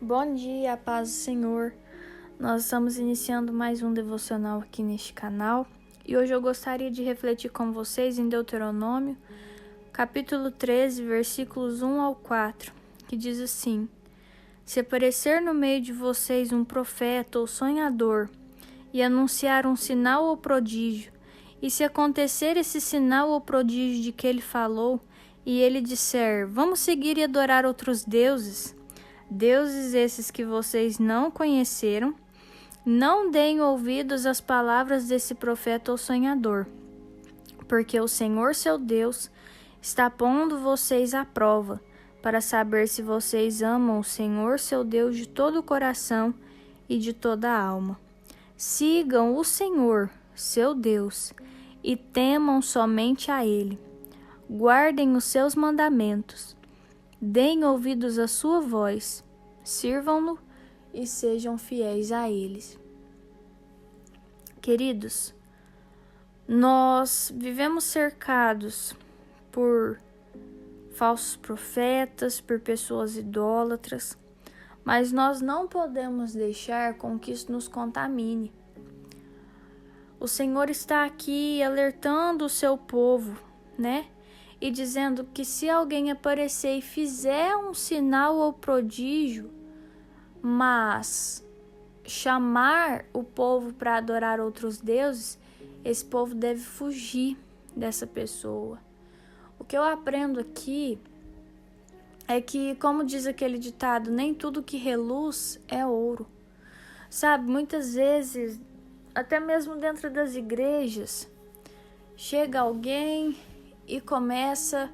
Bom dia, paz do Senhor. Nós estamos iniciando mais um devocional aqui neste canal e hoje eu gostaria de refletir com vocês em Deuteronômio, capítulo 13, versículos 1 ao 4, que diz assim: Se aparecer no meio de vocês um profeta ou sonhador e anunciar um sinal ou prodígio, e se acontecer esse sinal ou prodígio de que ele falou, e ele disser: Vamos seguir e adorar outros deuses, deuses esses que vocês não conheceram, não deem ouvidos às palavras desse profeta ou sonhador, porque o Senhor seu Deus está pondo vocês à prova, para saber se vocês amam o Senhor seu Deus de todo o coração e de toda a alma. Sigam o Senhor, seu Deus, e temam somente a Ele. Guardem os seus mandamentos. Deem ouvidos à sua voz, sirvam-no e sejam fiéis a eles. Queridos, nós vivemos cercados por falsos profetas, por pessoas idólatras, mas nós não podemos deixar com que isso nos contamine. O Senhor está aqui alertando o seu povo, né? E dizendo que se alguém aparecer e fizer um sinal ou prodígio, mas chamar o povo para adorar outros deuses, esse povo deve fugir dessa pessoa. O que eu aprendo aqui é que, como diz aquele ditado, nem tudo que reluz é ouro. Sabe, muitas vezes, até mesmo dentro das igrejas, chega alguém e começa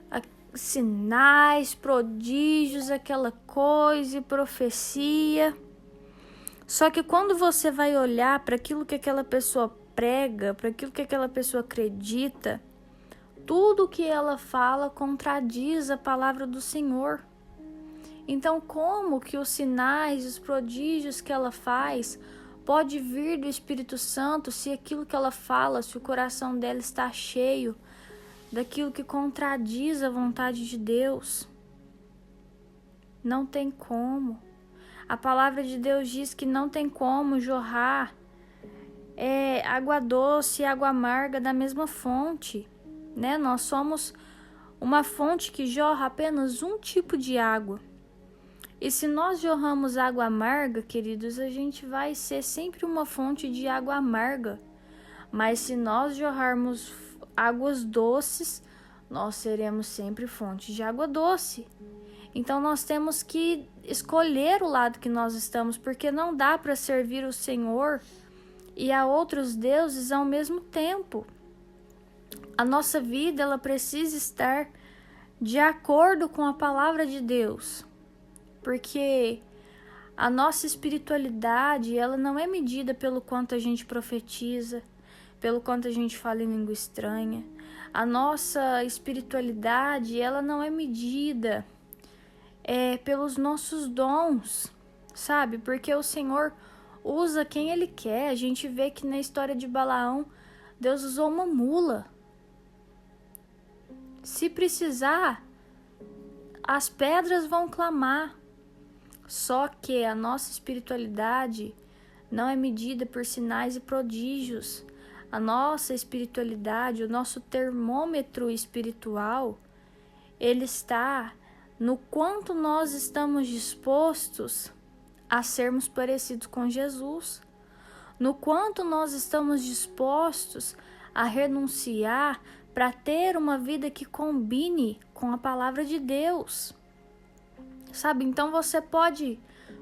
a sinais, prodígios, aquela coisa e profecia. Só que quando você vai olhar para aquilo que aquela pessoa prega, para aquilo que aquela pessoa acredita, tudo que ela fala contradiz a palavra do Senhor. Então, como que os sinais, os prodígios que ela faz pode vir do Espírito Santo se aquilo que ela fala, se o coração dela está cheio daquilo que contradiz a vontade de Deus? Não tem como. A palavra de Deus diz que não tem como jorrar água doce e água amarga da mesma fonte, né? Nós somos uma fonte que jorra apenas um tipo de água. E se nós jorramos água amarga, queridos, a gente vai ser sempre uma fonte de água amarga. Mas se nós jorrarmos águas doces, nós seremos sempre fonte de água doce. Então nós temos que escolher o lado que nós estamos, porque não dá para servir o Senhor e a outros deuses ao mesmo tempo. A nossa vida, ela precisa estar de acordo com a palavra de Deus, porque a nossa espiritualidade, ela não é medida pelo quanto a gente profetiza, pelo quanto a gente fala em língua estranha. A nossa espiritualidade, ela não é medida pelos nossos dons, sabe? Porque o Senhor usa quem Ele quer. A gente vê que na história de Balaão, Deus usou uma mula. Se precisar, as pedras vão clamar. Só que a nossa espiritualidade não é medida por sinais e prodígios. A nossa espiritualidade, o nosso termômetro espiritual, ele está no quanto nós estamos dispostos a sermos parecidos com Jesus, no quanto nós estamos dispostos a renunciar para ter uma vida que combine com a palavra de Deus. Sabe, então você pode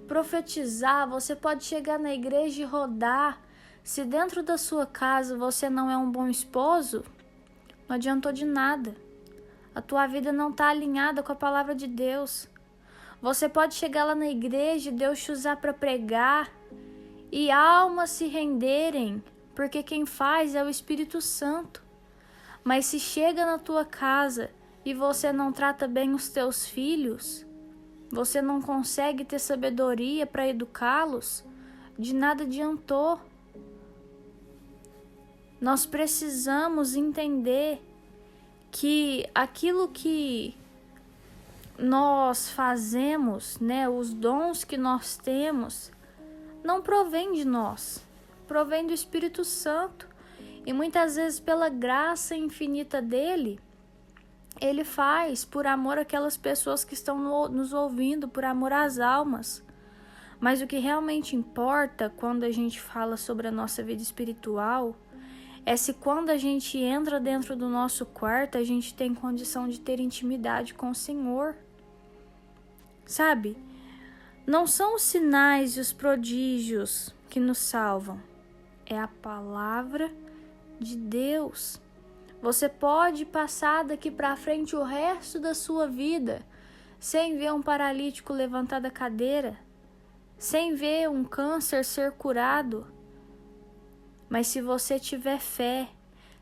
profetizar, você pode chegar na igreja e rodar. Se dentro da sua casa você não é um bom esposo, não adiantou de nada. A tua vida não está alinhada com a palavra de Deus. Você pode chegar lá na igreja e Deus te usar para pregar e almas se renderem, porque quem faz é o Espírito Santo. Mas se chega na tua casa e você não trata bem os teus filhos, você não consegue ter sabedoria para educá-los, de nada adiantou. Nós precisamos entender que aquilo que nós fazemos, né, os dons que nós temos, não provém de nós, provém do Espírito Santo. E muitas vezes, pela graça infinita dele, ele faz por amor àquelas pessoas que estão nos ouvindo, por amor às almas. Mas o que realmente importa quando a gente fala sobre a nossa vida espiritual é se quando a gente entra dentro do nosso quarto, a gente tem condição de ter intimidade com o Senhor. Sabe? Não são os sinais e os prodígios que nos salvam. É a palavra de Deus. Você pode passar daqui para frente o resto da sua vida sem ver um paralítico levantar da cadeira, sem ver um câncer ser curado. Mas se você tiver fé,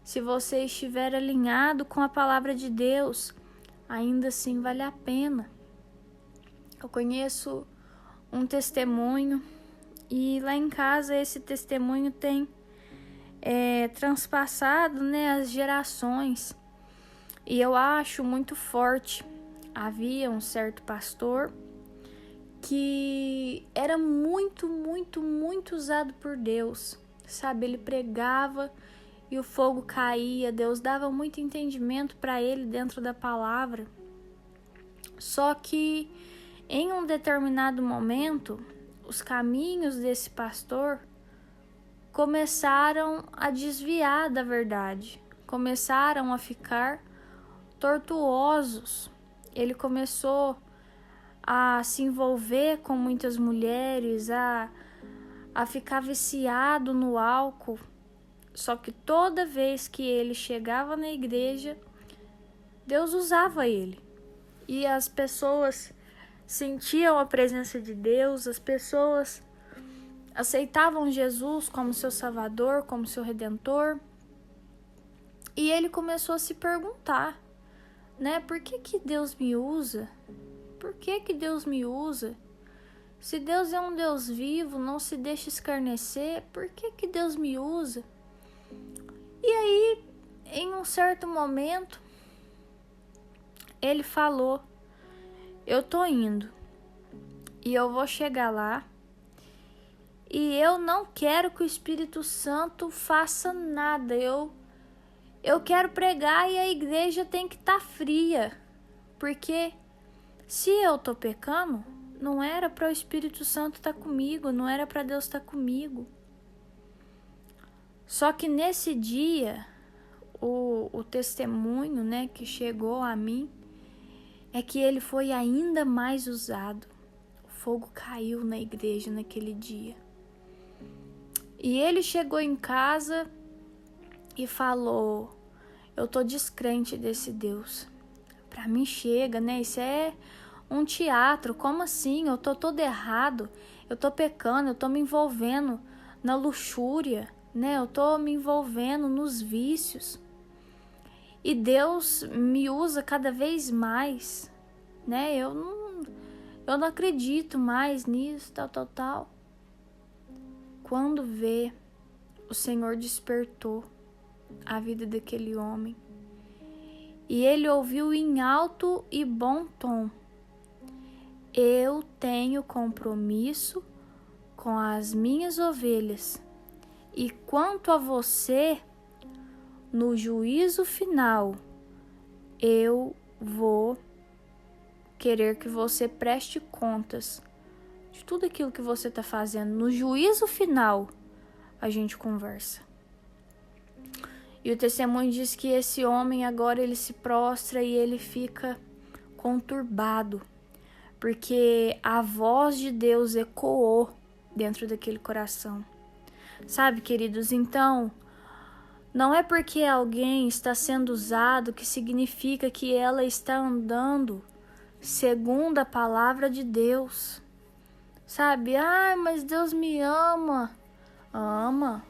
se você estiver alinhado com a palavra de Deus, ainda assim vale a pena. Eu conheço um testemunho e lá em casa esse testemunho tem transpassado, né, as gerações, e eu acho muito forte. Havia um certo pastor que era muito usado por Deus, sabe? Ele pregava e o fogo caía, Deus dava muito entendimento para ele dentro da palavra. Só que em um determinado momento, os caminhos desse pastor começaram a desviar da verdade, começaram a ficar tortuosos. Ele começou a se envolver com muitas mulheres, a ficar viciado no álcool. Só que toda vez que ele chegava na igreja, Deus usava ele. E as pessoas sentiam a presença de Deus, as pessoas aceitavam Jesus como seu Salvador, como seu Redentor. E ele começou a se perguntar, né? Por que Deus me usa? Por que Deus me usa? Se Deus é um Deus vivo, não se deixa escarnecer, por que Deus me usa? E aí, em um certo momento, ele falou: eu tô indo e eu vou chegar lá e eu não quero que o Espírito Santo faça nada. Eu quero pregar e a igreja tem que estar fria, porque se eu tô pecando, não era para o Espírito Santo estar comigo, não era para Deus estar comigo. Só que nesse dia, o testemunho, né, que chegou a mim é que ele foi ainda mais usado. O fogo caiu na igreja naquele dia. E ele chegou em casa e falou: eu tô descrente desse Deus. Pra mim chega, né? Isso é um teatro. Como assim? Eu tô todo errado. Eu tô pecando, eu tô me envolvendo na luxúria, né? Eu tô me envolvendo nos vícios. E Deus me usa cada vez mais, né? Eu não acredito mais nisso, tal. Quando vê, o Senhor despertou a vida daquele homem. E ele ouviu em alto e bom tom: eu tenho compromisso com as minhas ovelhas. E quanto a você, no juízo final, eu vou querer que você preste contas de tudo aquilo que você está fazendo. No juízo final, a gente conversa. E o testemunho diz que esse homem agora ele se prostra e ele fica conturbado, porque a voz de Deus ecoou dentro daquele coração. Sabe, queridos, então, não é porque alguém está sendo usado que significa que ela está andando segundo a palavra de Deus. Sabe, mas Deus me ama. Ama.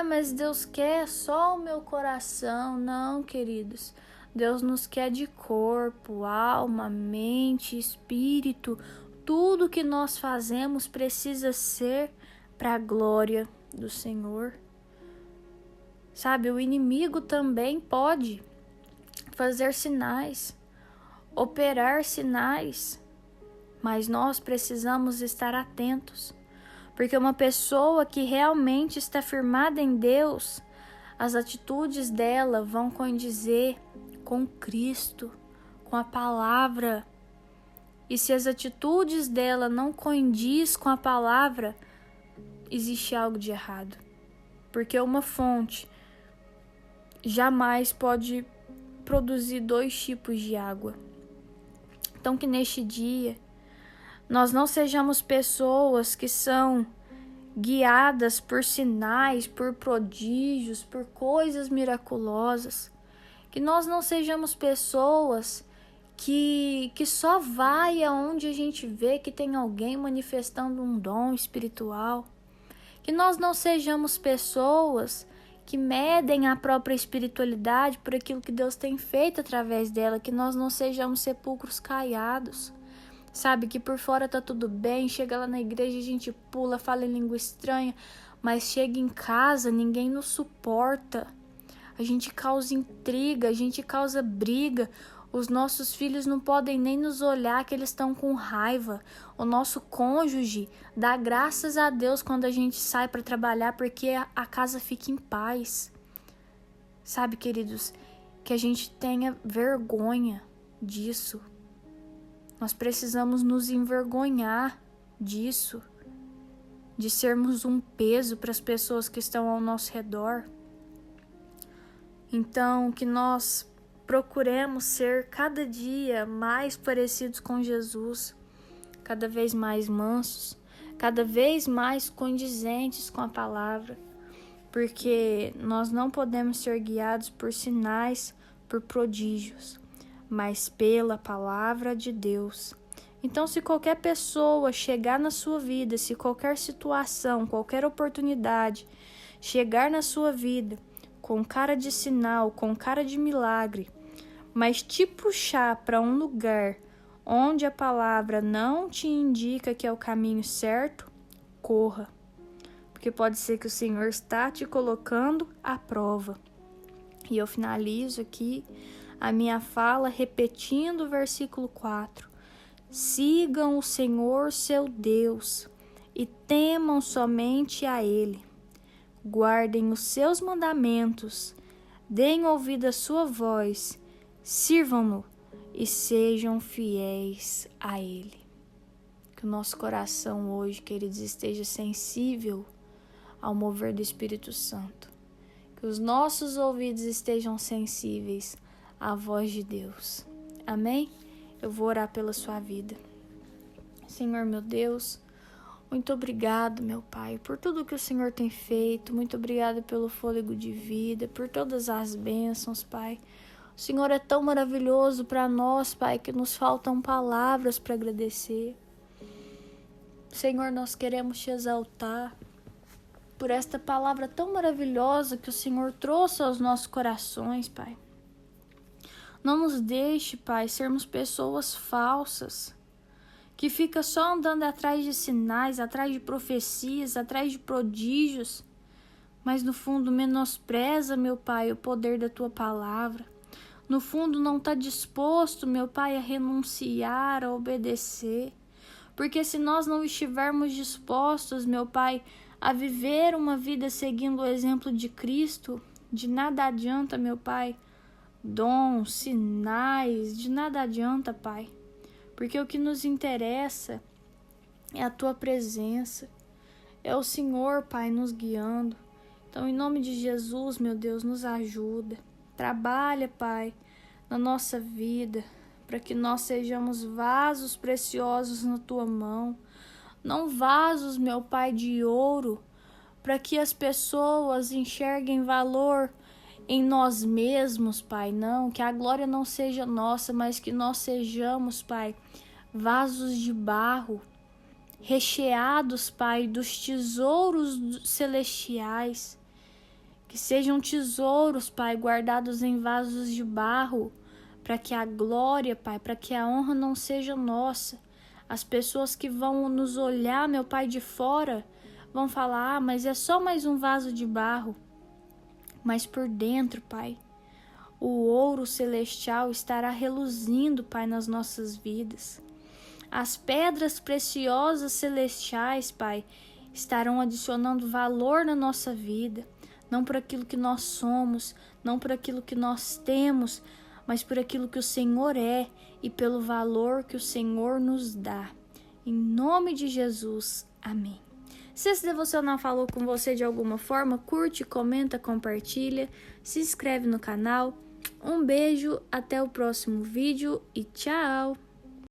Mas Deus quer só o meu coração. Não, queridos. Deus nos quer de corpo, alma, mente, espírito. Tudo que nós fazemos precisa ser para a glória do Senhor. Sabe, o inimigo também pode fazer sinais. operar sinais, mas nós precisamos estar atentos, porque uma pessoa que realmente está firmada em Deus, as atitudes dela vão condizer com Cristo, com a palavra. E se as atitudes dela não condiz com a palavra, existe algo de errado. Porque uma fonte jamais pode produzir 2 tipos de água. Então que neste dia nós não sejamos pessoas que são guiadas por sinais, por prodígios, por coisas miraculosas. Que nós não sejamos pessoas que só vai aonde a gente vê que tem alguém manifestando um dom espiritual. Que nós não sejamos pessoas que medem a própria espiritualidade por aquilo que Deus tem feito através dela. Que nós não sejamos sepulcros caiados. Sabe, que por fora tá tudo bem, chega lá na igreja, a gente pula, fala em língua estranha, mas chega em casa, ninguém nos suporta. A gente causa intriga, a gente causa briga. Os nossos filhos não podem nem nos olhar, que eles estão com raiva. O nosso cônjuge dá graças a Deus quando a gente sai para trabalhar, porque a casa fica em paz. Sabe, queridos, que a gente tenha vergonha disso. Nós precisamos nos envergonhar disso, de sermos um peso para as pessoas que estão ao nosso redor. Então, que nós procuremos ser cada dia mais parecidos com Jesus, cada vez mais mansos, cada vez mais condizentes com a palavra, porque nós não podemos ser guiados por sinais, por prodígios, mas pela palavra de Deus. Então, se qualquer pessoa chegar na sua vida, se qualquer situação, qualquer oportunidade chegar na sua vida com cara de sinal, com cara de milagre, mas te puxar para um lugar onde a palavra não te indica que é o caminho certo, corra, porque pode ser que o Senhor está te colocando à prova. E eu finalizo aqui a minha fala repetindo o versículo 4. Sigam o Senhor seu Deus e temam somente a Ele. Guardem os seus mandamentos, deem ouvido à sua voz, sirvam-no e sejam fiéis a Ele. Que o nosso coração hoje, queridos, esteja sensível ao mover do Espírito Santo. Que os nossos ouvidos estejam sensíveis à voz de Deus. Amém? Eu vou orar pela sua vida. Senhor, meu Deus, muito obrigado, meu Pai, por tudo que o Senhor tem feito. Muito obrigado pelo fôlego de vida, por todas as bênçãos, Pai. O Senhor é tão maravilhoso para nós, Pai, que nos faltam palavras para agradecer. Senhor, nós queremos te exaltar por esta palavra tão maravilhosa que o Senhor trouxe aos nossos corações, Pai. Não nos deixe, Pai, sermos pessoas falsas, que fica só andando atrás de sinais, atrás de profecias, atrás de prodígios, mas no fundo menospreza, meu Pai, o poder da Tua palavra. No fundo não está disposto, meu Pai, a renunciar, a obedecer. Porque se nós não estivermos dispostos, meu Pai, a viver uma vida seguindo o exemplo de Cristo, de nada adianta, meu Pai, dons, sinais, de nada adianta, Pai. Porque o que nos interessa é a Tua presença, é o Senhor, Pai, nos guiando. Então, em nome de Jesus, meu Deus, nos ajuda. Trabalha, Pai, na nossa vida, para que nós sejamos vasos preciosos na Tua mão. Não vasos, meu Pai, de ouro, para que as pessoas enxerguem valor em nós mesmos, Pai. Não, que a glória não seja nossa, mas que nós sejamos, Pai, vasos de barro, recheados, Pai, dos tesouros celestiais. Que sejam tesouros, Pai, guardados em vasos de barro, para que a glória, Pai, para que a honra não seja nossa. As pessoas que vão nos olhar, meu Pai, de fora, vão falar, mas é só mais um vaso de barro. Mas por dentro, Pai, O ouro celestial estará reluzindo, Pai, nas nossas vidas. As pedras preciosas celestiais, Pai, estarão adicionando valor na nossa vida, não por aquilo que nós somos, não por aquilo que nós temos, mas por aquilo que o Senhor é e pelo valor que o Senhor nos dá. Em nome de Jesus, amém. Se esse devocional falou com você de alguma forma, curte, comenta, compartilha, se inscreve no canal. Um beijo, até o próximo vídeo e tchau!